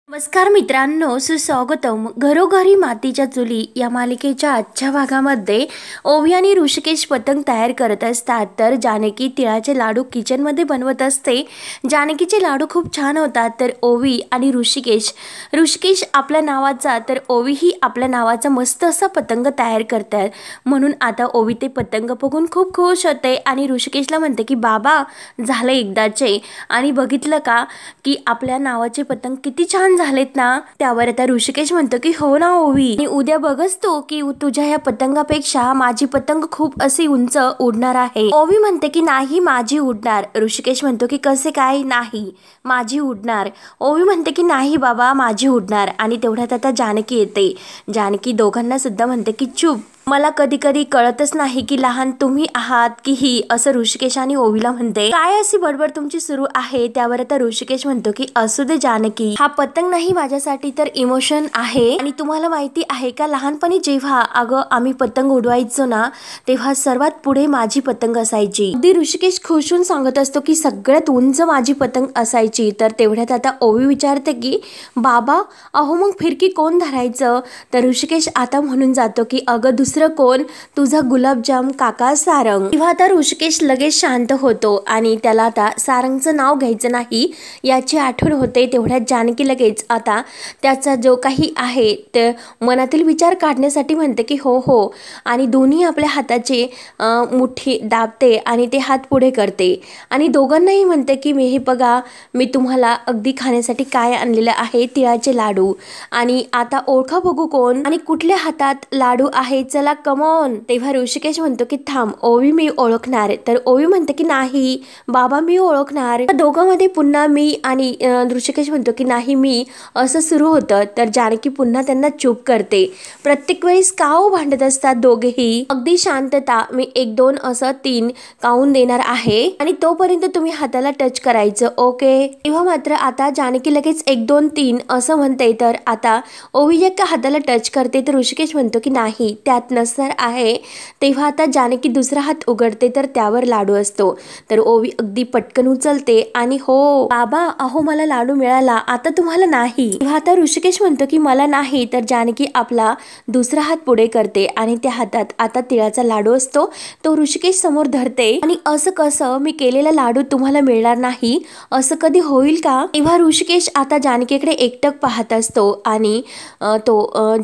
नमस्कार मित्रांनो, सुस्वागतम. घरोघरी मातीच्या चुली या मालिकेच्या आजच्या भागामध्ये ओवी आणि ऋषिकेश पतंग तयार करत असतात. तर जानकी तिळाचे लाडू किचनमध्ये बनवत असते. जानकीचे लाडू खूप छान होतात. तर ओवी आणि ऋषिकेश आपल्या नावाचा तर ओवी ही आपल्या नावाचा मस्त असा पतंग तयार करतात. म्हणून आता ओवी ते पतंग बघून खूप खुश होते आणि ऋषिकेशला म्हणते की बाबा झाले एकदाचे, आणि बघितलं का की आपल्या नावाचे पतंग किती छान झालेत ना. त्यावर आता ऋषिकेश म्हणतो की हो ना ओवी, आणि उद्या बघच तू की तुझ्या या पतंगापेक्षा माझी पतंग खूप अशी उंच उडणार आहे. ओवी म्हणते की नाही माझी उडणार. ऋषिकेश म्हणतो की कसे काय नाही माझी उडणार. ओवी म्हणते की नाही बाबा माझी उडणार. आणि तेवढ्यात आता जानकी येते. जानकी दोघांना सुद्धा म्हणते की चूप, मला कधी कधी कळतच नाही की लहान तुम्ही आहात की ही, असं ऋषिकेश आणि ओवीला म्हणते. काय अशी बडबड तुमची सुरू आहे. त्यावर आता ऋषिकेश म्हणतो की असू दे जानकी, हा पतंग नाही माझ्यासाठी तर इमोशन आहे. आणि तुम्हाला माहिती आहे का लहानपणी जेव्हा अगं आम्ही पतंग उडवायचो ना तेव्हा सर्वात पुढे माझी पतंग असायची. अगदी ऋषिकेश खुशून सांगत असतो की सगळ्यात उंच माझी पतंग असायची. तर तेवढ्यात आता ओवी विचारते की बाबा अहो मग फिरकी कोण धरायचं. तर ऋषिकेश आता म्हणून जातो की अगं दुसरं कोण, तुझा गुलाबजाम काका सारंग. तेव्हा आता ऋषिकेश लगेच शांत होतो आणि त्याला आता सारंगचं नाव घ्यायचं नाही याची आठवण होते. तेवढ्यात जानकी लगेच आता त्याचा जो काही आहे ते मनातील विचार काढण्यासाठी म्हणते की हो हो, आणि दोन्ही आपल्या हाताचे मुठी दाबते आणि ते हात पुढे करते आणि दोघांनाही म्हणते की मी हे बघा मी तुम्हाला अगदी खाण्यासाठी काय आणलेलं आहे, तिळाचे लाडू. आणि आता ओळखा बघू कोण आणि कुठल्या हातात लाडू आहे, चला कमॉन. तेव्हा ऋषिकेश म्हणतो की थांब ओवी मी ओळखणार. तर ओवी म्हणते की नाही बाबा मी ओळखणार. दोघांमध्ये पुन्हा मी आणि ऋषिकेश म्हणतो की नाही मी, असं सुरू होतं. तर जानकी पुन्हा त्यांना चूप करते. प्रत्येक वेळेस का भांडत असतात दोघेही. अगदी शांतता, मी 1 2 असं 3 काउंट देणार आहे आणि तोपर्यंत तुम्ही हाताला टच करायचं, ओके. तेव्हा मात्र आता जानकी लगेच 1 2 3 असं म्हणते. तर आता ओवी एका हाताला टच करते तर ऋषिकेश म्हणतो की नाही त्यात नसणार आहे. तेव्हा आता जानकी दुसरा हात उघडते तर त्यावर लाडू असतो. तर ओवी अगदी पटकन उचलते आणि हो बाबा अहो मला लाडू मिळाला, आता तुम्हाला नाही. तेव्हा आता ऋषिकेश म्हणतो की मला नाही. तर जानकी आपला दुसरा हात पुढे करते आणि त्या हातात आता तिळाचा लाडू असतो तो ऋषिकेश समोर धरते. आणि असं कसं, मी केलेला लाडू तुम्हाला मिळणार नाही असं कधी होईल का. तेव्हा ऋषिकेश आता जानकीकडे एकटक पाहत असतो आणि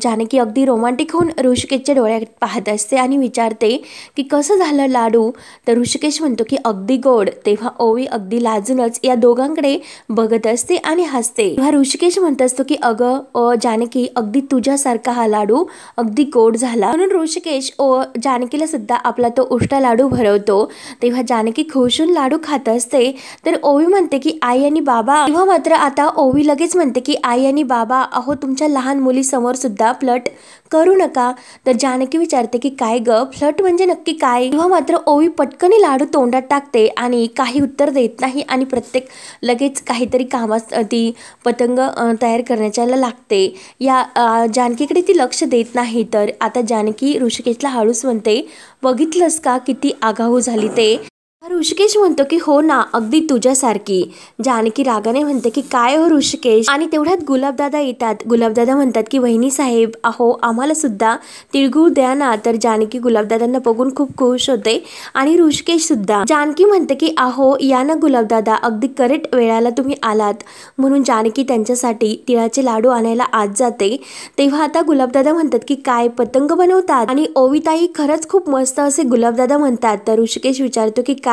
जानकी अगदी रोमांटिक होऊन ऋषिकेशच्या डोळ्यात पाहत असते आणि विचारते की कसं झालं लाडू. तर ऋषिकेश म्हणतो की अगदी गोड. तेव्हा ओवी अगदी लाजूनच या दोघांकडे बघत असते आणि हसते. तेव्हा ऋषिकेश म्हणत असतो की अगं जानकी अगदी तुझ्यासारखा हा लाडू अगदी गोड झाला. म्हणून ऋषिकेश जानकीला सुद्धा आपला तो उष्टा लाडू भरवतो. तेव्हा जानकी खुशून लाडू खात असते. तर ओवी म्हणते की आई आणि बाबा. तेव्हा मात्र आता ओवी लगेच म्हणते की आई आणि बाबा अहो तुमच्या लहान मुली समोर सुद्धा फ्लर्ट करू नका. तर जानकी विचारते की काय ग फ्लर्ट म्हणजे नक्की काय. तेव्हा मात्र ओवी पटकन लाडू तोंडात टाकते आणि काही उत्तर देत नाही आणि प्रत्येक लगेच काहीतरी कामात ती पतंग तयार करण्याच्या लागते. या जानकीकडे ती लक्ष देत नाही. तर आता जानकी ऋषिकेशला हळूच म्हणते बघितलंस का किती आगाऊ झाली ते. ऋषिकेश म्हणतो की हो ना अगदी तुझ्यासारखी. जानकी रागाने म्हणते की काय हो ऋषिकेश. आणि तेवढ्यात गुलाबदादा येतात. गुलाबदादा म्हणतात की वहिनी साहेब अहो आम्हाला सुद्धा तिळगुळ द्या ना. तर जानकी गुलाबदादांना बघून खूप खुश होते आणि ऋषिकेश सुद्धा. जानकी म्हणते की अहो या ना गुलाबदादा, अगदी करेक्ट वेळाला तुम्ही आलात. म्हणून जानकी त्यांच्यासाठी तिळाचे लाडू आणायला आज जाते. तेव्हा आता गुलाबदादा म्हणतात की काय पतंग बनवतात. आणि ओविताई खरंच खूप मस्त असे गुलाबदादा म्हणतात. तर ऋषिकेश विचारतो की काय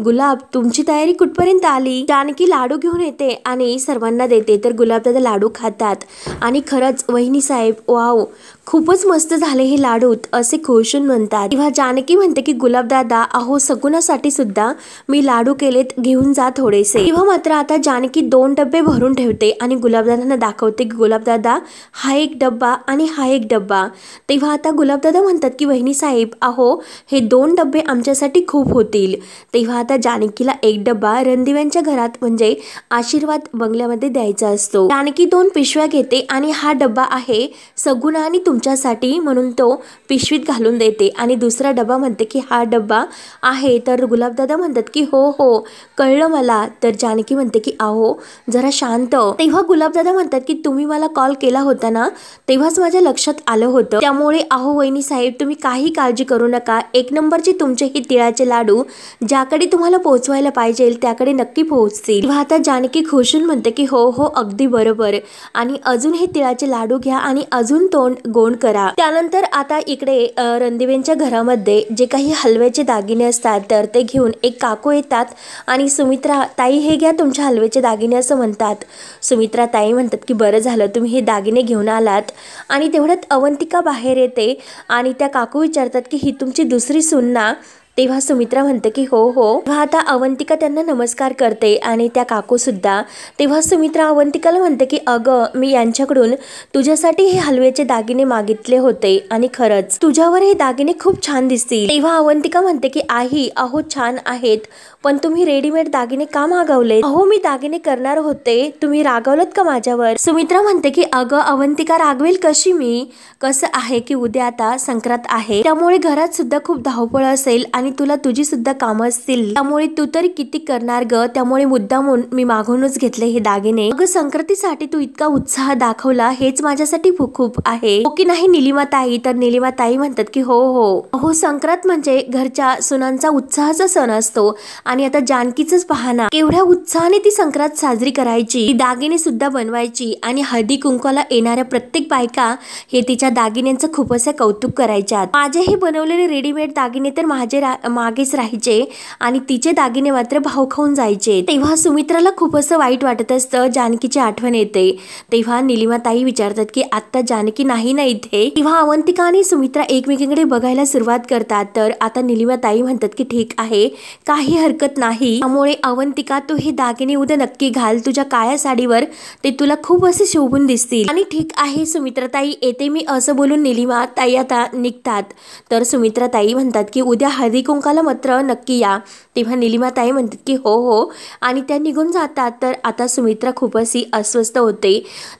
गुलाब तुमची तयारी कुठपर्यंत आली. जानकी लाडू घेऊन येते आणि सर्वांना देते. तर गुलाबदादा लाडू खातात आणि खरंच वहिनी साहेब वाव खूपच मस्त झाले हे लाडू असे खुशून म्हणतात. तेव्हा जानकी म्हणते की गुलाबदादा अहो सगुणासाठी सुद्धा मी लाडू केलेत, घेऊन जा थोडेसे. तेव्हा मात्र आता जानकी 2 डब्बे भरून ठेवते आणि गुलाबदादांना दाखवते की गुलाबदादा हा 1 डब्बा आणि हा 1 डब्बा. तेव्हा आता गुलाबदादा म्हणतात की वहिनी साहेब अहो हे 2 डब्बे आमच्यासाठी खूप होतील. तेव्हा आता जानकीला एक डब्बा रणदिव्यांच्या घरात म्हणजे आशीर्वाद बंगल्यामध्ये द्यायचा असतो। जानकी 2 पिशव्या घेते आणि हा डब्बा आहे सगुणा आणि तुमच्यासाठी म्हणून तो पिशवीत घालून देते आणि दुसरा डब्बा म्हणते की हा डब्बा आहे। तर गुलाबदादा म्हणतात की हो हो कळलं मला। तर जानकी म्हणते की अहो जरा शांत। तेव्हा गुलाबदादा म्हणतात की तुम्ही मला कॉल केला होता ना तेव्हाच माझ्या लक्षात आलं होतं, त्यामुळे अहो वहिनी साहेब तुम्ही काही काळजी करू नका, 1 नंबरचे तुमचे हे तिळाचे लाडू ज्याकडे तुम्हाला पोहोचवायला पाहिजे त्याकडे नक्की पोहोचतील। तेव्हा आता जानकी खुशून म्हणते की हो हो अगदी बरोबर आणि अजून हे तिळाचे लाडू घ्या आणि अजून तोंड गोड करा। त्यानंतर आता इकडे रणदिव्यांच्या घरामध्ये जे काही हलव्याचे दागिने असतात तर ते घेऊन एक काकू येतात आणि सुमित्रा ताई हे घ्या तुमच्या हलव्याचे दागिने असं म्हणतात। सुमित्रा ताई म्हणतात की बरं झालं तुम्ही हे दागिने घेऊन आलात। आणि तेवढ्यात अवंतिका बाहेर येते आणि त्या काकू विचारतात की ही तुमची दुसरी सून ना? तेव्हा सुमित्रा म्हणते की हो हो। तेव्हा आता अवंतिका त्यांना नमस्कार करते आणि त्या काकू सुद्धा। तेव्हा सुमित्रा अवंतिकाला म्हणते की अगं मी यांच्याकडून तुझ्यासाठी हे हलव्याचे दागिने मागितले होते आणि खरंच तुझ्यावर हे दागिने खूप छान दिसतील। तेव्हा अवंतिका म्हणते की आई अहो छान आहेत पण तुम्ही रेडीमेड दागिने का मागवले? अहो मी दागिने करणार होते, तुम्ही रागवलत का माझ्यावर? सुमित्रा म्हणते की अगं अवंतिका रागवेल कशी मी? कसं आहे की उद्या आता संक्रांत आहे त्यामुळे घरात सुद्धा खूप धावपळ असेल आणि तुला तुझी सुद्धा कामं असतील त्यामुळे तू तरी किती करणार ग, त्यामुळे मुद्दामून मी मागवूनच घेतले हे दागिने। अगं संक्रांतीसाठी तू इतका उत्साह दाखवला हेच माझ्यासाठी खूप आहे हो की नाही निलिमा ताई? तर निलिमा ताई म्हणतात की हो हो हो संक्रांत म्हणजे घरच्या सुनांचा उत्साहाचा सण असतो आणि आता जानकीच पहा ना केवढ्या उत्साहाने ती संक्रांत साजरी करायची, दागिने सुद्धा बनवायची आणि हळदी कुंकवाला येणाऱ्या प्रत्येक बायका हे तिच्या दागिन्यांचं खूप असं कौतुक करायच्यात। माझे हे बनवलेले रेडीमेड दागिने तर माझे मागेच राहायचे आणि तिचे दागिने मात्र भाव खाऊन जायचे। तेव्हा सुमित्राला खूप असं वाईट वाटत असतं, जानकीची आठवण येते। तेव्हा निलिमा ताई विचारतात की आता जानकी नाही ना इथे? तेव्हा अवंतिका आणि सुमित्रा एकमेकांकडे बघायला सुरुवात करतात। तर आता निलिमा ताई म्हणतात की ठीक आहे काही हरकत नाही, त्यामुळे अवंतिका तू हे दागिने उद्या नक्की घाल, तुझ्या काळ्या साडीवर ते तुला खूप असे शोभून दिसतील। आणि ठीक आहे सुमित्रा ताई येते मी असं बोलून निलिमा ताई आता निघतात। तर सुमित्रा ताई म्हणतात की उद्या हळदी कुंकाला मात्र नक्की या। तेव्हा निलिमा ताई म्हणतात की हो हो आणि त्या निघून जातात। तर आता सुमित्रा खूप अशी अस्वस्थ होते।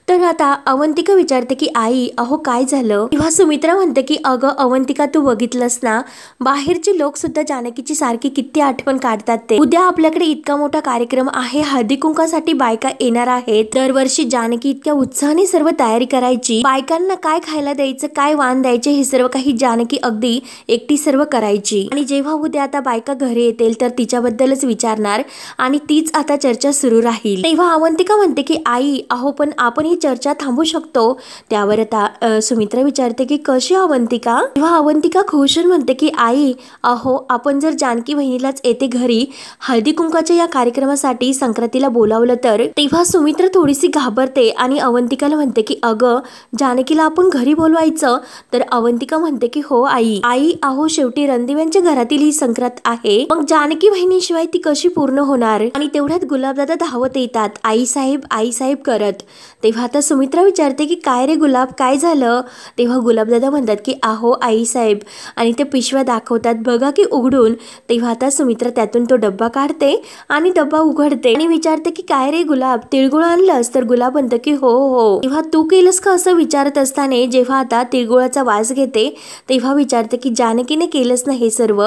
तर आता अवंतिका विचारते की आई अहो काय झालं? तेव्हा सुमित्रा म्हणते की अगं अवंतिका तू बघितलंस ना बाहेरचे लोक सुद्धा जानकीची सारखी किती आठवण काढतात ते। उद्या आपल्याकडे इतका मोठा कार्यक्रम आहे, हळदी कुंकासाठी बायका येणार आहेत। दरवर्षी जानकी इतक्या उत्साहाने सर्व तयारी करायची, बायकांना काय खायला द्यायचं काय वाण द्यायचे हे सर्व काही जानकी अगदी एकटी सर्व करायची। आणि जेव्हा उद्या आता बायका घरी येतील तर तिच्याबद्दलच विचारणार आणि तीच आता चर्चा सुरू राहील। तेव्हा अवंतिका म्हणते की आई अहो पण आपण ही चर्चा थांबू शकतो? त्यावर आता सुमित्रा विचारते की कशी अवंतिका? तेव्हा अवंतिका खुशून म्हणते की आई अहो आपण जर जानकी बहिणीलाच येते घरी हळदी कुंकाच्या या कार्यक्रमासाठी संक्रांतीला बोलावलं तर? तेव्हा सुमित्रा थोडीशी घाबरते आणि अवंतिकाला म्हणते की अगं जानकीला आपण घरी बोलवायचं? तर अवंतिका म्हणते की हो आई अहो शेवटी रणदिव्यांच्या घरातील ही संक्रांत आहे, मग जानकी बहिणीशिवाय ती कशी पूर्ण होणार? आणि तेवढ्यात गुलाबदादा धावत येतात आई साहेब करत। तेव्हा आता सुमित्रा विचारते की काय रे गुलाब काय झालं? तेव्हा गुलाबदादा म्हणतात की अहो आई साहेब आणि ते पिशव्या दाखवतात बघा की उघडून। तेव्हा आता सुमित्रा त्यातून तो डब्बा काढते आणि डब्बा उघडते आणि विचारते की काय रे गुलाब तिळगुळ आणलंस? तर गुलाब म्हणतं की हो हो। तेव्हा तू केलंस का असं विचारत असताना जेव्हा आता तिळगुळाचा वास घेते तेव्हा विचारते की जानकीने केलंस ना हे सर्व?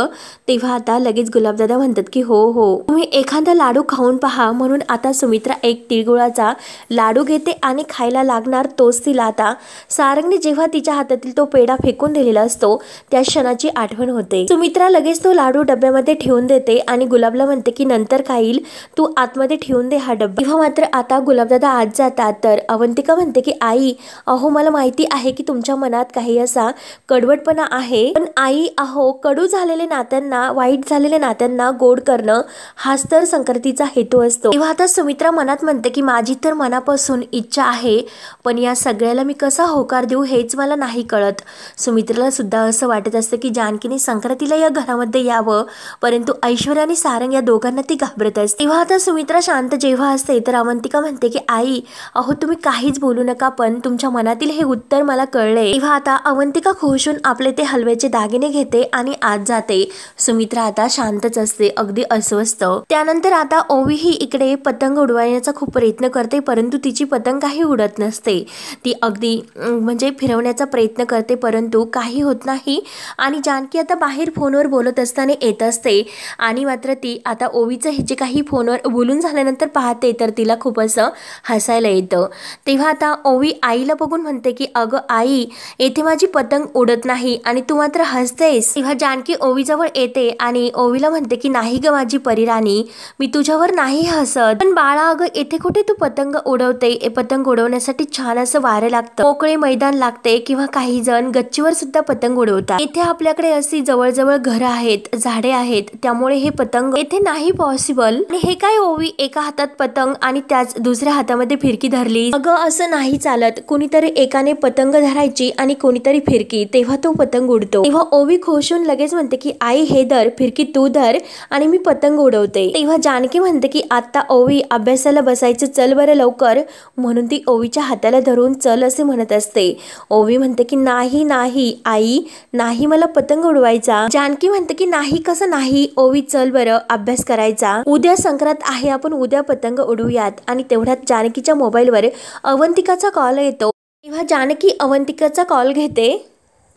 तेव्हा आता लगेच गुलाबदादा म्हणतात की हो हो तुम्ही एखादा लाडू खाऊन पहा। म्हणून आता सुमित्रा एक तिळगुळाचा लाडू घेते आणि खायला लागणार तोच तिला आता सारंगने जेव्हा तिच्या हातातील तो पेढा फेकून दिलेला असतो त्या क्षणाची आठवण होते। सुमित्रा लगेच तो लाडू डब्यामध्ये ठेवून देते आणि गुलाबला म्हणते की नंतर खाईल, तू आतमध्ये ठेवून दे हा डब्बा। तेव्हा मात्र आता गुलाबदादा आत जातात। तर अवंतिका म्हणते की आई अहो मला माहिती आहे की तुमच्या मनात काही असा कडवटपणा आहे, पण आई अहो कडू झालेले नात्यांना वाईट झालेल्या नात्यांना गोड करणं हाच तर संक्रांतीचा हेतू असतो। तेव्हा आता सुमित्रा मनात म्हणते की माझी तर मनापासून इच्छा आहे पण या सगळ्याला मी कसा होकार देऊ हेच मला नाही कळत। सुमित्राला सुद्धा असं वाटत असतं की जानकीने संक्रांतीला या घरामध्ये यावं, परंतु ऐश्वर्या आणि सारंग या दोघांना ती घाबरत असते। तेव्हा आता सुमित्रा शांत जेव्हा असते तर अवंतिका म्हणते की आई अहो तुम्ही काहीच बोलू नका, पण तुमच्या मनातील हे उत्तर मला कळले। तेव्हा आता अवंतिका खुशून आपले ते हलव्याचे दागिने घेते आणि आत जाते असते. सुमित्रा आता शांतच असते, अगदी अस्वस्थ. त्यानंतर आता ओवी ही इकडे पतंग उडवायचा खूप प्रयत्न करते, परंतु तिची पतंग काही उडत नसते. ती अगदी म्हणजे फिरवण्याचा प्रयत्न करते, परंतु काही होत नाही. आणि जानकी आता बाहेर फोनवर बोलत असताना येत असते आणि मात्र ती आता ओवीचं हे जे काही फोनवर बोलून झाल्यानंतर पाहते तर तिला खूप असं हसायला येतं. तेव्हा आता ओवी आईला बघून म्हणते की अगं आई, येथे माझी पतंग उडत नाही आणि तू मात्र हसतेस. तेव्हा जानकी ओवीजवळ येते आणि ओवीला म्हणते की नाही ग माझी परिराणी, मी तुझ्यावर नाही हसत, पण बाळा अगं येथे कुठे तू पतंग उडवते. पतंग उडवण्यासाठी छान असं वारं लागतं, मोकळे मैदान लागते किंवा काही जण गच्चीवर सुद्धा पतंग उडवतात. इथे आपल्याकडे अशी जवळजवळ घरं आहेत, झाडे आहेत, त्यामुळे हे पतंग येथे नाही पॉसिबल. आणि हे काय ओवी, एका हातात पतंग आणि त्याच दुसऱ्या हातामध्ये फिरकी धरली. अगं असं नाही चालत, कोणीतरी एकाने पतंग धरायची आणि कोणीतरी फिरकी, तेव्हा तो पतंग उडतो. तेव्हा ओवी खुश होऊन लगेच म्हणते की आई हे धर, फिरकी तू धर आणि मी पतंग उडवते. तेव्हा जानकी म्हणते की आता ओवी अभ्यासाला बसायचं, चल बरं लवकर. म्हणून ती ओवीच्या हाताला धरून चल असे म्हणत असते. ओवी म्हणते की नाही नाही आई, नाही मला पतंग उडवायचा. जानकी म्हणते की नाही कसं नाही ओवी, चल बरं अभ्यास करायचा, उद्या संक्रांत आहे, आपण उद्या पतंग उडवूयात. आणि तेवढ्यात जानकीच्या मोबाईलवर अवंतिकाचा कॉल येतो. तेव्हा जानकी अवंतिकाचा कॉल घेते.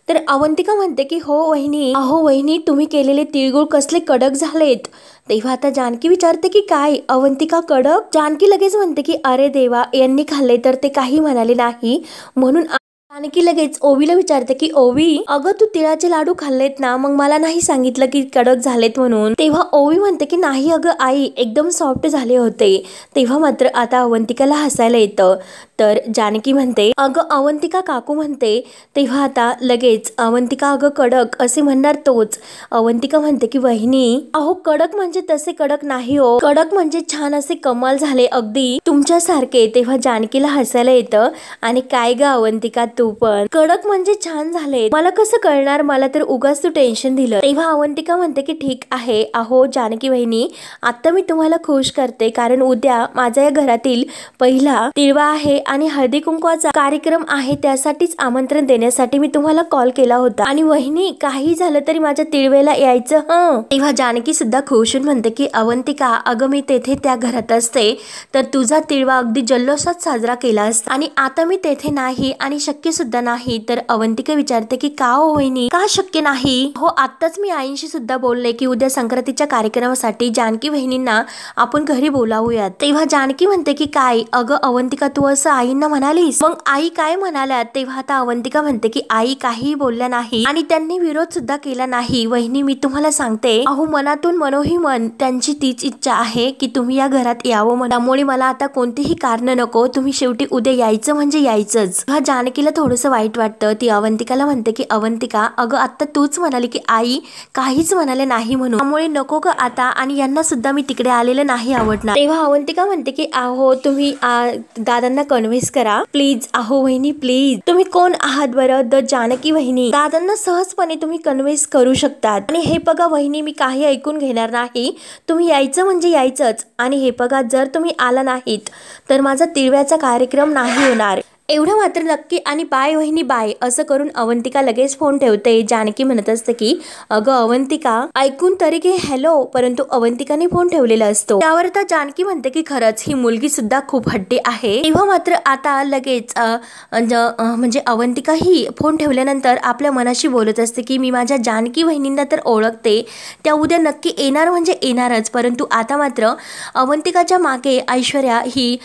तर अवंतिका म्हणते की हो वहिनी, अहो वहिनी तुम्ही केलेले तिळगुळ कसले कडक झालेत. तेव्हा आता जानकी विचारते की काय अवंतिका कडक. जानकी लगेच म्हणते की अरे देवा, यांनी खाल्ले तर ते काही म्हणाले नाही, म्हणून जानकी लगेच ओवीला विचारते की ओवी अगं तू तिळाचे लाडू खाल्लेत ना, मग मला नाही सांगितलं की कडक झालेत म्हणून. तेव्हा ओवी म्हणते की नाही अगं आई, एकदम सॉफ्ट झाले होते. तेव्हा मात्र आता अवंतिकाला हसायला येतं. तर जानकी म्हणते अगं अवंतिका काकू म्हणते. तेव्हा आता लगेच अवंतिका अगं कडक असे म्हणणार तोच. अवंतिका म्हणते की वहिनी अहो कडक म्हणजे तसे कडक नाही हो, कडक म्हणजे छान असे कमाल झाले अगदी तुमच्यासारखे. तेव्हा जानकीला हसायला येतं आणि काय ग अवंतिका तू पण कडक म्हणजे छान झाले, मला कसं कळणार, मला तर उगाच तू टेन्शन दिलं. तेव्हा अवंतिका म्हणते की ठीक आहे. अहो जानकी वहिनी, आता मी तुम्हाला खुश करते, कारण उद्या माझ्या या घरातील पहिला तिळवा आहे आणि हळदी कुंकवाचा कार्यक्रम आहे, त्यासाठीच आमंत्रण देण्यासाठी मी तुम्हाला कॉल केला होता. आणि वहिनी काही झालं तरी माझ्या तिळवेला यायचं हं. तेव्हा जानकी सुद्धा खुश होऊन म्हणते की अवंतिका अगं मी तेथे त्या घरात असते तर तुझा तिळवा अगदी जल्लोषात साजरा केला असता, आणि आता मी तेथे नाही आणि शक्य सुद्धा नाही. तर अवंतिका विचारते की का हो वहिनी, का शक्य नाही. हो आत्ताच मी आईंशी सुद्धा बोलले की उद्या संक्रांतीच्या कार्यक्रमासाठी जानकी वहिनींना आपण घरी बोलावूयात. तेव्हा जानकी म्हणते की काय अगं अवंतिका तू असं आईंना म्हणालीस, मग आई काय म्हणाल्या. तेव्हा आता अवंतिका म्हणते की आई काही बोलल्या नाही आणि त्यांनी विरोध सुद्धा केला नाही. वहिनी मी तुम्हाला सांगते, अहो मनातून मनोही मन त्यांची तीच इच्छा आहे की तुम्ही या घरात यावं, त्यामुळे मला आता कोणतीही कारण नको, तुम्ही शेवटी उद्या यायचं म्हणजे यायचंच. हा जानकीला थोडंसं वाईट वाटतं. ती अवंतिकाला म्हणते की अवंतिका अगं आता तूच म्हणाली की आई काहीच म्हणाले नाही म्हणून, त्यामुळे नको ग आता, आणि यांना सुद्धा मी तिकडे आलेलं नाही आवडणार. तेव्हा अवंतिका म्हणते की अहो तुम्ही दादांना कन्व्हिन्स करा प्लीज. अहो वहिनी प्लीज, तुम्ही कोण आहात बरं, द जानकी वहिनी, दादांना सहजपणे तुम्ही कन्व्हिन्स करू शकतात. आणि हे बघा वहिनी, मी काही ऐकून घेणार नाही, तुम्ही यायचं म्हणजे यायचंच. आणि हे बघा जर तुम्ही आला नाहीत तर माझा तिळव्याचा कार्यक्रम नाही होणार, एवढं मात्र नक्की. आणि बाय वहिनी बाय असं करून अवंतिका लगेच फोन ठेवते. जानकी म्हणत असते की अगं अवंतिका ऐकून तरी घे हॅलो, परंतु अवंतिकाने फोन ठेवलेला असतो. त्यावर आता जानकी म्हणते की खरंच ही मुलगी सुद्धा खूप हट्टी आहे. तेव्हा मात्र आता लगेच म्हणजे अवंतिका ही फोन ठेवल्यानंतर आपल्या मनाशी बोलत असते की मी माझ्या जानकी वहिनींना तर ओळखते, त्या उद्या नक्की येणार म्हणजे येणारच. परंतु आता मात्र अवंतिकाच्या मागे ऐश्वर्या ही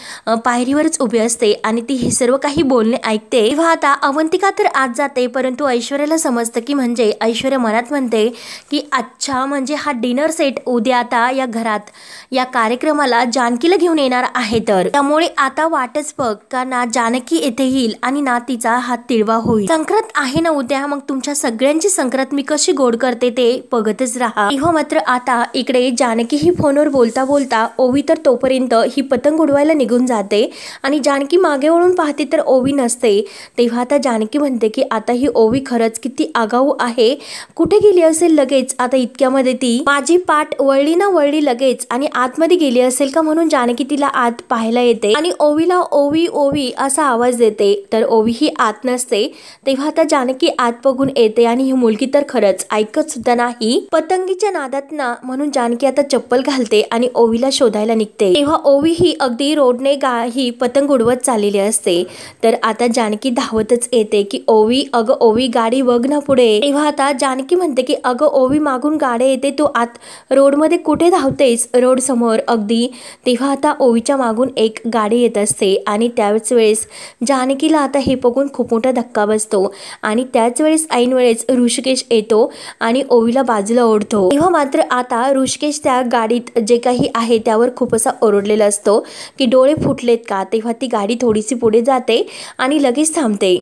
पायरीवरच उभी असते आणि ती हे सर्व काही बोलणे ऐकते. तेव्हा आता अवंतिका तर आत जाते, परंतु ऐश्वर्याला समजतं की म्हणजे ऐश्वर्या मनात म्हणते की अच्छा म्हणजे हा डिनर सेट उद्या आता या घरात या कार्यक्रमाला जानकीला घेऊन येणार आहे, तर त्यामुळे आता वाटच बघ का ना जानकी येथे येईल आणि ना तिचा हात तिळवा होईल. संक्रांत आहे ना उद्या, मग तुमच्या सगळ्यांची संक्रांत मी कशी गोड करते ते बघतच राहा. तेव्हा मात्र आता इकडे जानकी ही फोनवर बोलता बोलता ओवी तर तोपर्यंत ही पतंग उडवायला निघून जाते आणि जानकी मागे वळून पाहते तर तर ओवी नसते. तेव्हा आता जानकी म्हणते की आता ही ओवी खरंच किती आगाऊ आहे, कुठे गेली असेल लगेच आता इतक्यामध्ये ती, माझी पाठ वळली ना वळली लगेच आणि आतमध्ये गेली असेल का म्हणून जानकी तिला आत पाहायला येते आणि ओवीला ओवी ओवी असा आवाज देते. तर ओवी ही आत नसते. तेव्हा आता जानकी आत बघून येते आणि ही मुलगी तर खरंच ऐकत सुद्धा नाही. पतंगीच्या नादात ना म्हणून जानकी आता चप्पल घालते आणि ओवीला शोधायला निघते. तेव्हा ओवी ही अगदी रोडने ही पतंग उडवत चाललेली असते. तर आता जानकी धावतच येते की ओवी, अगं ओवी गाडी बघ ना पुढे. तेव्हा आता जानकी म्हणते की अगं ओवी मागून गाडी येते, तू आत रोडमध्ये कुठे धावतेस, रोड समोर अगदी. तेव्हा आता ओवीच्या मागून एक गाडी येत असते आणि त्याच वेळेस जानकीला आता हे बघून खूप मोठा धक्का बसतो आणि त्याच वेळेस ऐन वेळेस ऋषिकेश येतो आणि ओवीला बाजूला ओढतो. तेव्हा मात्र आता ऋषिकेश त्या गाडीत जे काही आहे त्यावर खूप असा ओरडलेला असतो की डोळे फुटलेत का. तेव्हा ती गाडी थोडीशी पुढे जाते आणि लगेच थांबते.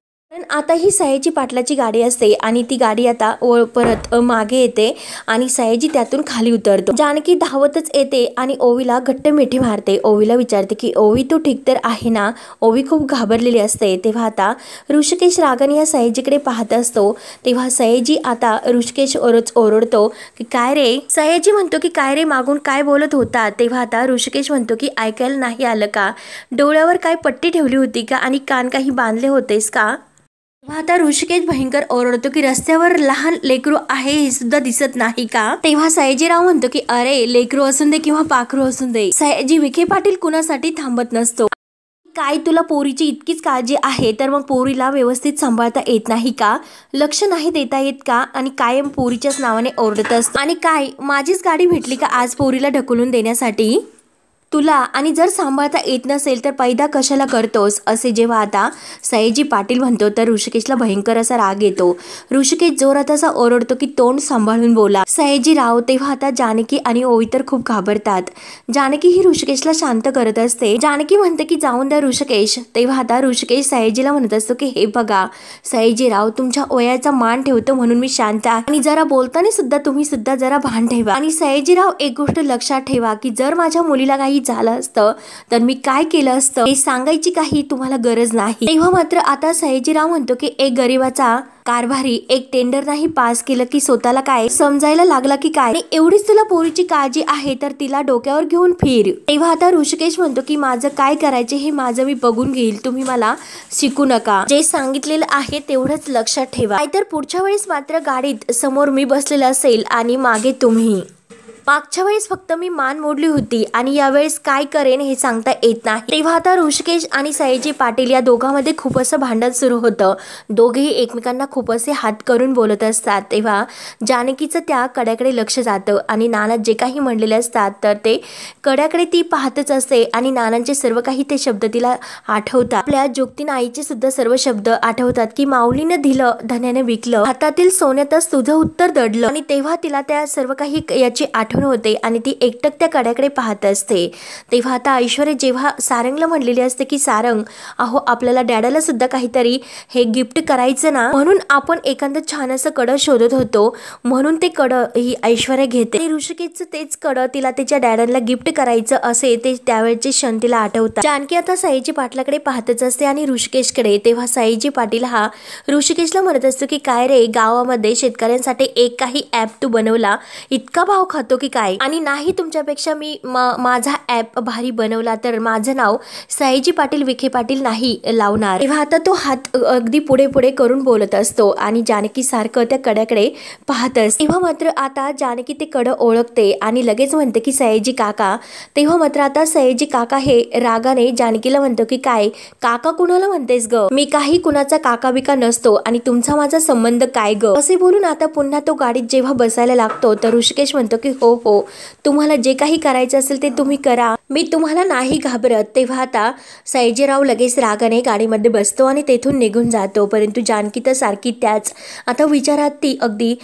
आता ही सयाजी पाटलाची गाडी असते आणि ती गाडी आता परत मागे येते आणि सयाजी त्यातून खाली उतरतो. जानकी धावतच येते आणि ओवीला घट्ट मिठी मारते. ओवीला विचारते की ओवी तू ठीक तर आहे ना. ओवी खूप घाबरलेली असते. तेव्हा आता ऋषिकेश रागाने या सयाजीकडे पाहत असतो. तेव्हा सयाजी आता ऋषिकेश ओरडतो की काय रे. सयाजी म्हणतो की काय रे, मागून काय बोलत होता. तेव्हा आता ऋषिकेश म्हणतो की ऐकायला नाही आलं का, डोळ्यावर काय पट्टी ठेवली होती का आणि कान काही बांधले होतेस का. आता ऋषिकेश भयंकर ओरडतो की रस्त्यावर लहान लेकरू आहे हे सुद्धा दिसत नाही का. तेव्हा सयाजीराव म्हणतो की अरे लेकरू असून दे किंवा पाखरू असून दे, सयाजी विखे पाटील कुणासाठी थांबत नसतो. काय तुला पोरीची इतकीच काळजी आहे तर मग पोरीला व्यवस्थित सांभाळता येत नाही का, लक्ष नाही देता येत का आणि कायम पोरीच्याच नावाने ओरडत असतो. आणि काय माझीच गाडी भेटली का आज पोरीला ढकलून देण्यासाठी तुला, आणि जर सांभाळता येत नसेल तर पैदा कशाला करतोस, असे जेव्हा आता सयाजी पाटील म्हणतो तर ऋषिकेशला भयंकर असा राग येतो. ऋषिकेश जोरात असा ओरडतो की तोंड सांभाळून बोला सयाजीराव. तेव्हा आता जानकी आणि ओवी तर खूप घाबरतात. जानकी ही ऋषिकेशला शांत करत असते. जानकी म्हणते की जाऊन द्या ऋषिकेश. तेव्हा आता ऋषिकेश सयाजीला म्हणत असतो की हे बघा सयाजीराव, तुमच्या वयाचा मान ठेवतो म्हणून मी शांत आहे आणि जरा बोलताना सुद्धा तुम्ही सुद्धा जरा भान ठेवा. आणि सयाजीराव एक गोष्ट लक्षात ठेवा की जर माझ्या मुलीला काही झालं असतं तर मी काय केलं असतं हे सांगायची काही तुम्हाला गरज नाही. तेव्हा मात्र आता सयाजीराव म्हणतो की एक गरीबाचा कारभारी एक टेंडर नाही पास केलं की स्वतःला काय समजायला लागला की काय, एवढीच तुला पोरीची काळजी आहे तर तिला डोक्यावर घेऊन फिर. तेव्हा आता ऋषिकेश म्हणतो की माझं काय करायचे हे माझं मी बघून घेईल, तुम्ही मला शिकू नका, जे सांगितलेलं आहे तेवढंच लक्षात ठेवा, नाहीतर पुढच्या वेळेस मात्र गाडीत समोर मी बसलेला असेल आणि मागे तुम्ही. मागच्या वेळेस फक्त मी मान मोडली होती आणि यावेळेस काय करेन हे सांगता येत नाही. तेव्हा आता ऋषिकेश आणि सयाजी पाटील या दोघांमध्ये खूप असं भांडण सुरू होतं. दोघेही एकमेकांना खूप असे हात करून बोलत असतात. तेव्हा जानकीचं त्या कड्याकडे लक्ष जातं आणि नाना जे काही म्हणलेले असतात तर ते कड्याकडे ती पाहतच असते आणि नानांचे सर्व काही ते शब्द तिला आठवतात. आपल्या जोगतीन आईचे सुद्धा सर्व शब्द आठवतात की माऊलीनं दिलं धन्याने विकलं, हातातील सोन्यातच तुझं उत्तर दडलं. आणि तेव्हा तिला त्या सर्व काही याची आठवण होते आणि ती एकटक त्या कड्याकडे पाहत असते. तेव्हा आता ऐश्वर्या जेव्हा सारंगला म्हणलेली असते की सारंग, अहो आपल्याला डॅडाला सुद्धा काहीतरी हे गिफ्ट करायचं ना, म्हणून आपण एखादं छान असं कडं शोधत होतो, म्हणून ते कडं ही ऐश्वर्या घेते. ऋषिकेशचं तेच कडं तिला तिच्या डॅडाला गिफ्ट करायचं असे ते त्यावेळेचे क्षण तिला आठवतात. जानकी आता सयाजी पाटलाकडे पाहतच असते आणि ऋषिकेशकडे. तेव्हा सयाजी पाटील हा ऋषिकेशला म्हणत असतो की काय रे, गावामध्ये शेतकऱ्यांसाठी एक काही ऍप तू बनवला, इतका भाव खातो की काय, आणि नाही तुमच्यापेक्षा मी माझा ऍप भारी बनवला तर माझं नाव सयाजी पाटील विखे पाटील नाही लावणार. तेव्हा आता तो हात अगदी पुढे पुढे करून बोलत असतो आणि जानकी सारखं त्या कड्याकडे पाहत असते. तेव्हा मात्र आता जानकी ते कडं ओळखते आणि लगेच म्हणते की सयाजी काका. तेव्हा मात्र आता सयाजी काका हे रागाने जानकीला म्हणतो की काय काका कुणाला म्हणतेस ग, मी काही कुणाचा काका बिका नसतो आणि तुमचा माझा संबंध काय ग, असे बोलून आता पुन्हा तो गाडीत जेव्हा बसायला लागतो तर ऋषिकेश म्हणतो की हो हो तुम्हाला जे काही करायचं असेल ते तुम्ही करा, मी तुम्हाला नाही घाबरत. तेव्हा आता सयाजीराव लगेच रागाने गाडीमध्ये बसतो आणि तेथून निघून जातो. परंतु जानकी तर सारखी त्याच आता विचारात ती अगदी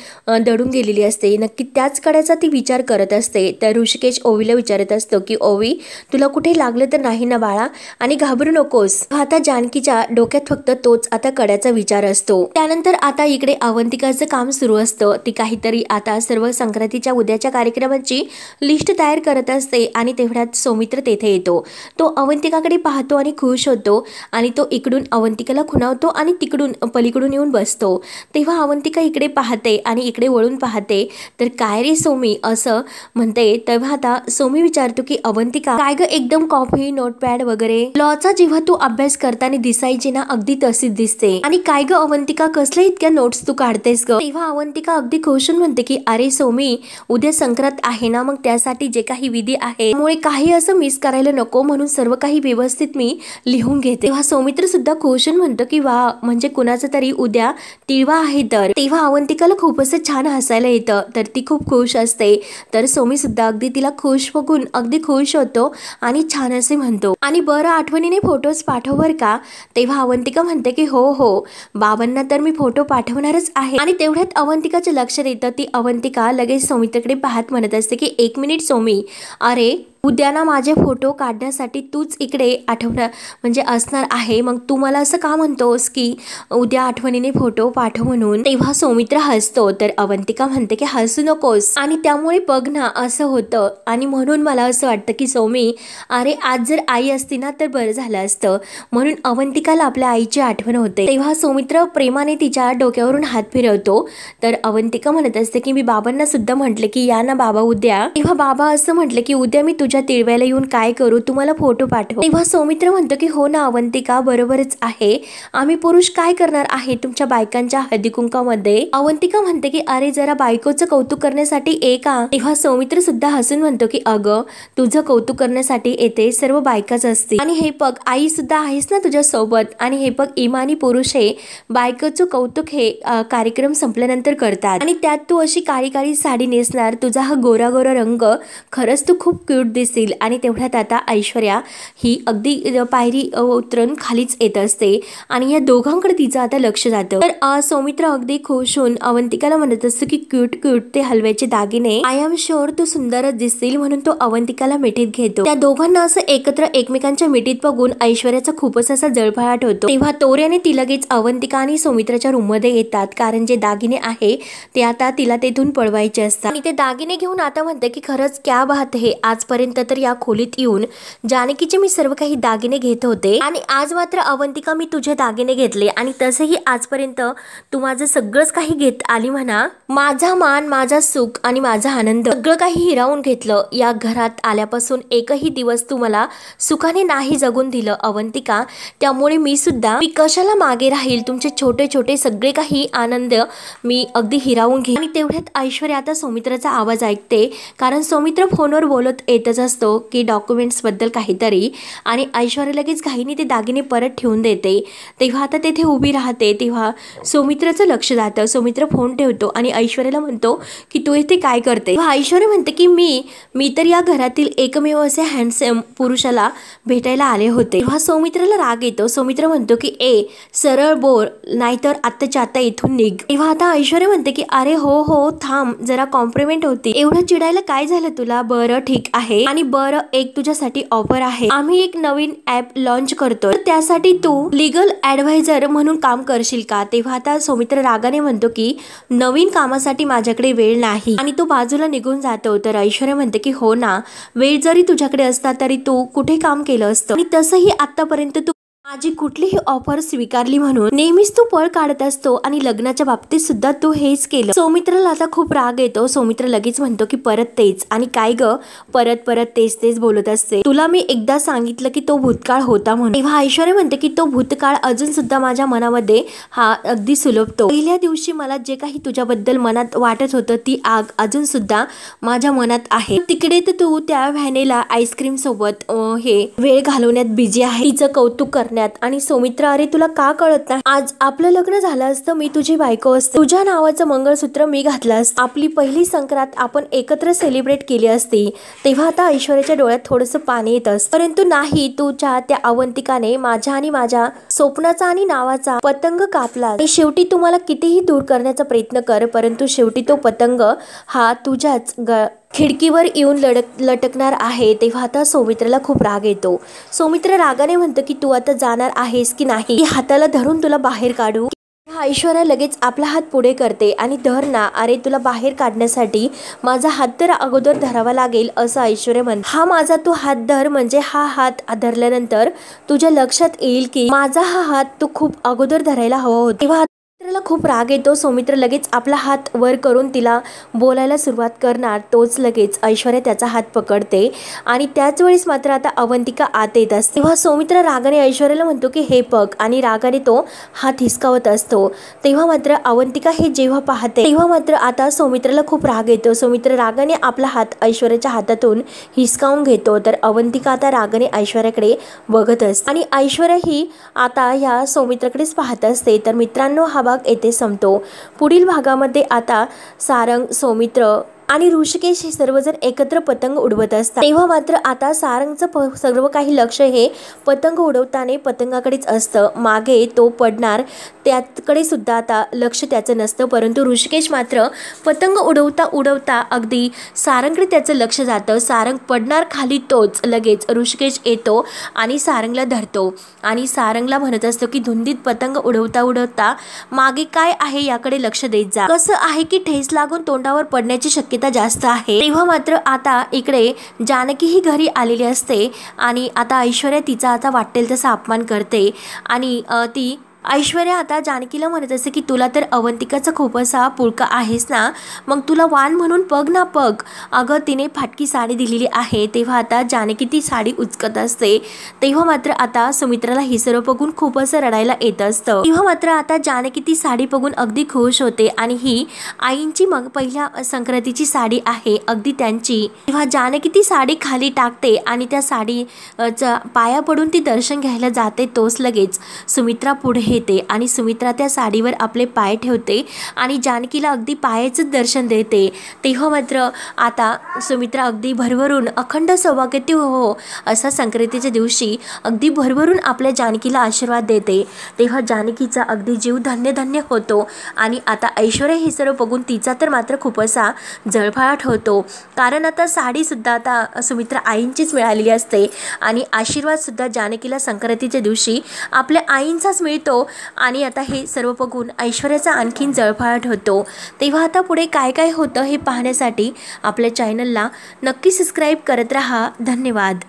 दडून गेलेली असते. नक्की त्याच कड्याचा ती विचार करत असते. तर ऋषिकेश ओवीला विचारत असतो की ओवी तुला कुठे लागलं तर नाही ना बाळा आणि घाबरू नकोस. आता जानकीच्या डोक्यात फक्त तोच आता कड्याचा विचार असतो. त्यानंतर आता इकडे अवंतिकाचं काम सुरू असतं. ती काहीतरी आता सर्व संक्रांतीच्या उद्याच्या कार्यक्रमाची लिस्ट तयार करत असते आणि तेवढ्यात सौमित्र तेथे येतो। तो अवंतिकाकडे पाहतो आणि खुश होतो आणि तो इकडून अवंतिकाला खुणावतो आणि तिकडून पलीकडून येऊन बसतो। तेव्हा अवंतिका इकडे पाहते आणि इकडे वळून पाहते तर काय रे सोमी असं म्हणते। तेव्हा आता सोमी विचारतो की अवंतिका काय ग एकदम कॉफी नोटपॅड वगैरे लॉचा जेव्हा तू अभ्यास करताना दिसायची ना अगदी तशीच दिसते आणि काय ग अवंतिका कसल्या इतक्या नोट्स तू काढतेस ग। तेव्हा अवंतिका अगदी खुश म्हणते की अरे सोमी उद्या संक्रांत आहे ना मग त्यासाठी जे काही विधी आहे त्यामुळे काही असं मिस करायला नको म्हणून सर्व काही व्यवस्थित मी लिहून घेते। तेव्हा सौमित्र सुद्धा खुश म्हणतो की वा म्हणजे कुणाचं तरी उद्या तिळवा आहे तर। तेव्हा अवंतिकाला खूप असं छान हसायला येतं तर ती खूप खुश असते तर सोमी सुद्धा अगदी तिला खुश बघून अगदी खुश होतो आणि छान असे म्हणतो आणि बरं आठवणीने फोटोज पाठव बर का। तेव्हा अवंतिका म्हणते की हो हो बाबांना तर मी फोटो पाठवणारच आहे आणि तेवढ्यात अवंतिकाचे लक्ष येतं। ती अवंतिका लगेच सौमित्रकडे पाहत म्हणत असते की एक मिनिट सोमी अरे उद्या ना माझे फोटो काढण्यासाठी तूच इकडे आठवणार म्हणजे असणार आहे मग तू मला असं का म्हणतोस की उद्या आठवणीने फोटो पाठव म्हणून। तेव्हा सौमित्र हसतो तर अवंतिका म्हणते की हसू नकोस आणि त्यामुळे बघ ना असं होतं आणि म्हणून मला असं वाटतं की सोमी अरे आज जर आई असती ना तर बरं झालं असतं म्हणून अवंतिकाला आपल्या आईची आठवण होते। तेव्हा सौमित्र प्रेमाने तिच्या डोक्यावरून हात फिरवतो तर अवंतिका म्हणत असते की मी बाबांना सुद्धा म्हटले की या ना बाबा उद्या। तेव्हा बाबा असं म्हटले की उद्या मी तुझ्या तिळव्याला येऊन काय करू तुम्हाला फोटो पाठव। तेव्हा सौमित्र म्हणतो की हो ना अवंतिका बरोबरच आहे आम्ही पुरुष काय करणार आहे तुमच्या बायकांच्या हळदी कुंकामध्ये। अवंतिका म्हणते की अरे जरा बायकोचं कौतुक करण्यासाठी का। तेव्हा सौमित्र सुद्धा हसून म्हणतो की अगं तुझं कौतुक करण्यासाठी येते सर्व बायकाच असते आणि हे बघ आई सुद्धा आहेस ना तुझ्या सोबत आणि हे बघ इमानी पुरुष हे बायकोचं कौतुक हे कार्यक्रम संपल्यानंतर करतात आणि त्यात तू अशी काळी काळी साडी नेसणार तुझा हा गोरा गोरा रंग खरंच तू खूप क्यूट दिसतील। आणि तेवढ्यात आता ऐश्वर्या ही अगदी पायरी उतरून खालीच येत असते आणि या दोघांकडे तिचं आता लक्ष जातं तर सौमित्र अगदी खुश होऊन अवंतिकाला म्हणत असतो की क्यूट क्यूट ते हलव्याचे दागिने आय एम शुअर तू सुंदरच दिसतील म्हणून तो अवंतिकाला मिठीत घेतो। त्या दोघांना असं एकत्र एकमेकांच्या मिठीत बघून ऐश्वर्याचा खूपच असा जळफळाट होतो। तेव्हा तोऱ्याने ती लगेच अवंतिका आणि सौमित्राच्या रूम मध्ये येतात कारण जे दागिने आहे ते आता तिला तेथून पळवायचे असतात आणि ते दागिने घेऊन आता म्हणते की खरंच क्या बात है आजपर्यंत तर या खोलीत येऊन जानकीचे मी सर्व काही दागिने घेत होते आणि आज मात्र अवंतिका मी तुझे दागिने घेतले आणि तसेही आजपर्यंत तू माझं सगळंच काही घेत आली म्हणा माझा मान माझा सुख आणि माझा आनंद सगळं काही हिरावून घेतलं। या घरात आल्यापासून एकही दिवस तू मला सुखाने नाही जगून दिलं अवंतिका त्यामुळे मी सुद्धा मी कशाला मागे राहील तुमचे छोटे छोटे सगळे काही आनंद मी अगदी हिरावून घे। आणि तेवढ्यात ऐश्वर्या आता सौमित्राचा आवाज ऐकते कारण सौमित्र फोनवर बोलत येतच असतो की डॉक्युमेंट्स बद्दल काहीतरी आणि ऐश्वर्या लगेच घाईने ते दागिने परत ठेवून देते। तेव्हा आता तेथे उभी राहते तेव्हा सौमित्राचं लक्ष जातं। सौमित्र फोन ठेवतो आणि ऐश्वर्याला म्हणतो की तू इथे काय करते। ऐश्वर्या म्हणते की मी तर या घरातील एकमेव असे हँडसम पुरुषाला भेटायला आले होते। तेव्हा सौमित्राला राग येतो। सौमित्र म्हणतो की सरळ बोल नाहीतर आत्ताच्या आता इथून निघ। तेव्हा आता ऐश्वर्या म्हणते की अरे हो हो थांब जरा कॉम्प्लिमेंट होती एवढं चिडायला काय झालं तुला बरं ठीक आहे आणि बरं एक तुझ्यासाठी ऑफर आहे आम्ही एक नवीन ऍप लॉन्च करतोय त्यासाठी तू लीगल ऍडवायझर म्हणून काम करशील का। तेव्हा आता सौमित्र रागाने म्हणतो की नवीन कामासाठी माझ्याकडे वेळ नाही आणि तो बाजूला निघून जातो। तर ऐश्वर्या म्हणते की हो ना वेळ जरी तुझ्याकडे असता तरी तू कुठे काम केलं असतं आणि तसंही आतापर्यंत तू माझी कुठलीही ऑफर स्वीकारली म्हणून नेहमीच तू पळ काढत असतो आणि लग्नाच्या बाबतीत सुद्धा तू हेच केलं। सौमित्राला आता खूप राग येतो। सौमित्र लगेच म्हणतो की परत तेच आणि काय ग परत परत तेच तेच बोलत असते तुला मी एकदा सांगितलं की तो भूतकाळ होता म्हणून। तेव्हा ऐश्वर्या म्हणते की तो भूतकाळ अजून सुद्धा माझ्या मनामध्ये हा अगदी सुलभतो पहिल्या दिवशी मला जे काही तुझ्याबद्दल मनात वाटत होतं ती आग अजून सुद्धा माझ्या मनात आहे। तिकडे तर तू त्या व्हॅनेला आईस्क्रीम सोबत हे वेळ घालवण्यात बिझी आहे तिचं कौतुक करण्यात आणि सौमित्र अरे तुला का कळत नाही आज आपलं लग्न झालं असतं मी तुझी बायको असते तुझ्या नावाचं मंगळसूत्र मी घातलं असतं आपली पहिली संक्रांत आपण एकत्र सेलिब्रेट केली असती। तेव्हा आता ऐश्वर्याच्या डोळ्यात थोडंसं पाणी येत असतं परंतु नाही तुझ्या त्या अवंतिकाने माझ्या आणि माझ्या स्वप्नाचा आणि नावाचा पतंग कापला आणि शेवटी तुम्हाला कितीही दूर करण्याचा प्रयत्न कर परंतु शेवटी तो पतंग हा तुझ्याच खिडकीवर येऊन लटकणार आहे। तेव्हा आता सौमित्राला खूप राग येतो। सौमित्र रागाने म्हणतो की तू आता जाणार आहेस की नाही हाताला धरून तुला बाहेर काढू। ऐश्वर्या लगेच आपला हात पुढे करते आणि धर ना, अरे तुला बाहेर काढण्यासाठी माझा हात तर अगोदर धरावा लागेल असं ऐश्वर्या म्हणते. हा माझा तू हात धर, म्हणजे हा हात धरल्यानंतर तुझ्या लक्षात येईल की माझा हा हात तू खूप अगोदर धरायला हवा होता. तेव्हा सौमित्राला खूप राग येतो. सौमित्र लगेच आपला हात वर करून तिला बोलायला सुरुवात करणार, तोच लगेच ऐश्वर्या त्याचा हात पकडते आणि त्याच वेळेस मात्र आता अवंतिका आत येत असते. तेव्हा सौमित्र रागाने ऐश्वर्याला म्हणतो की हे बघ, आणि रागाने तो हात हिसकावत असतो. तेव्हा मात्र अवंतिका हे जेव्हा पाहते तेव्हा मात्र आता सौमित्राला खूप राग येतो. सौमित्र रागाने आपला हात ऐश्वर्याच्या हातातून हिसकावून घेतो. तर अवंतिका आता रागाने ऐश्वर्याकडे बघत असते आणि ऐश्वर्या ही आता ह्या सौमित्राकडेच पाहत असते. तर मित्रांनो, हा भाग येथे संपतो. पुढील भागामध्ये आता सारंग, सौमित्र आणि ऋषिकेश हे सर्वजण एकत्र पतंग उडवत असतात. तेव्हा मात्र आता सारंगचं सर्व काही लक्ष हे पतंग उडवताना पतंगाकडेच असतं. मागे तो पडणार त्याकडे सुद्धा आता लक्ष त्याचं नसतं. परंतु ऋषिकेश मात्र पतंग उडवता उडवता अगदी सारंगकडे त्याचं लक्ष जातं. सारंग पडणार खाली, तोच लगेच ऋषिकेश येतो आणि सारंगला धरतो आणि सारंगला म्हणत असतो की धुंदीत पतंग उडवता उडवता मागे काय आहे याकडे लक्ष देत जा. कसं आहे की ठेस लागून तोंडावर पडण्याची शक्यता जास्त आहे. तेव्हा मात्र आता इकडे जानकी ही घरी आलेली असते आणि आता ऐश्वर्या तिचा आता वाटेल तसा अपमान करते आणि ती ऐश्वर्या आता जानकीला म्हणत असते की तुला तर अवंतिकाचा खूप असा पुळका आहेस ना, मग तुला वाण म्हणून पग ना पग. अगं तिने फाटकी साडी दिलेली आहे. तेव्हा आता जानकी ती साडी उचकत असते. तेव्हा मात्र आता सुमित्राला हे सर्व बघून खूप असं रडायला येत असतं. तेव्हा मात्र आता जानकी ती साडी बघून अगदी खुश होते आणि ही आईंची मग पहिल्या संक्रांतीची साडी आहे अगदी त्यांची. तेव्हा जानकी ती साडी खाली टाकते आणि त्या साडीच्या पाया पडून ती दर्शन घ्यायला जाते. तोच लगेच सुमित्रा पुढे येते आणि सुमित्रा त्या साडीवर आपले पाय ठेवते आणि जानकीला अगदी पायाचं दर्शन देते. तेव्हा मात्र आता सुमित्रा अगदी भरभरून अखंड सौभाग्यवती हो असा संक्रांतीच्या दिवशी अगदी भरभरून आपल्या जानकीला आशीर्वाद देते. तेव्हा जानकीचा अगदी जीव धन्य धन्य होतो आणि आता ऐश्वर्या हे सर्व बघून तिचा तर मात्र खूप असा जळफळाट होतो. कारण आता साडीसुद्धा आता सुमित्रा आईंचीच मिळालेली असते आणि आशीर्वादसुद्धा जानकीला संक्रांतीच्या दिवशी आपल्या आईंचाच मिळतो आणि आता हे सर्व बघून ऐश्वर्याचा आणखीन जळफळाट होतो. तेव्हा आता पुढे काय काय होतं हे पाहण्यासाठी आपल्या चॅनलला नक्की सबस्क्राईब करत राहा. धन्यवाद.